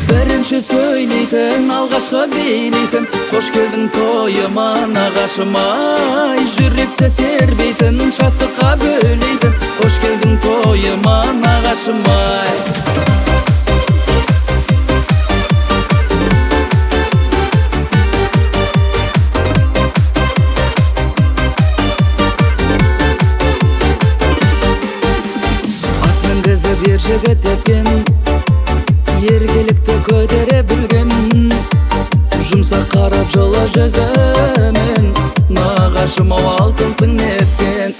Бірінші сөйлейтін, алғашқы билейтін, қош келдің тойыма нағашым ай. Жүректі тербейтін, шаттыққа бөлейтін, қош келдің тойыма нағашым ай. Ат мінгізіп ер жігіт еткен, ергелікті көтере білген, жұмсақ қарап жылы жүзімен, нағашым ау алтынсың неткен.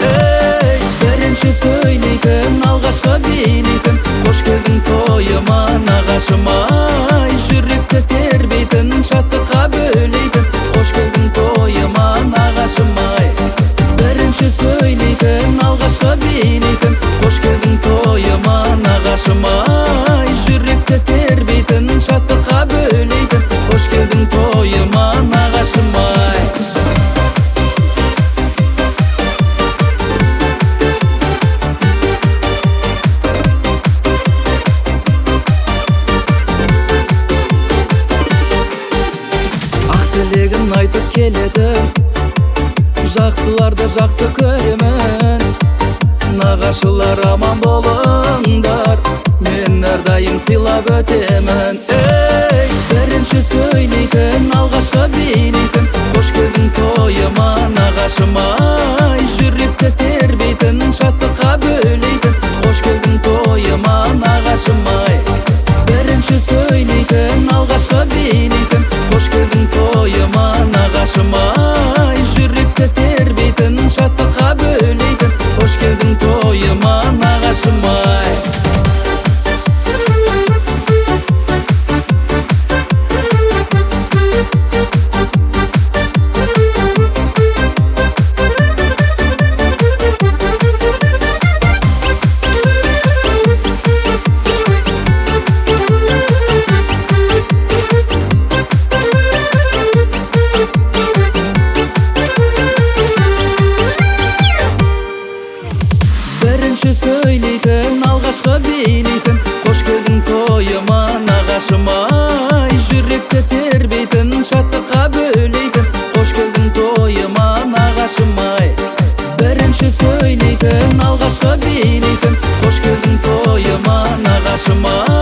Бірінші сөйлейтін, алғашқы билейтін, қош келдің тойыма нағашым ай. Жүректі тербейтін, шаттыққа бөлейтін, қош келдің тойыма нағашым ай. Бірінші сөйлейтін, алғашқы билейтін, қош келдің тойыма нағашым ай. Жүректі тербейтін, шаттыққа бөлейтін, қош келдің тойыма нағашым ай. Ақ тілегін айтып келеді, жақсыларды жақсы көремін. Нағашылар аман болыңдар, мен әрдайым сыйлап өтемін. Бірінші сөйлейтін, алғашқы билейтін, қош келдің тойыма нағашым ай. Жүректі тербейтін, шаттыққа бөлейтін, қош келдің тойыма нағашым ай. Бірінші сөйлейтін, алғашқы билейтін, қош келдің тойыма нағашым ай. Жүректі тербейтін, шаттыққа бөлейтін, қош келдің тойыма нағашым ай. Бірінші сөйлейтін, алғашқы билейтін, қош келдің тойыма нағашым ай. Жүректі тербейтін, шаттыққа бөлейтін, қош келдің тойыма нағашым ай. Бірінші сөйлейтін, алғашқы билейтін, қош келдің тойыма нағашым ай.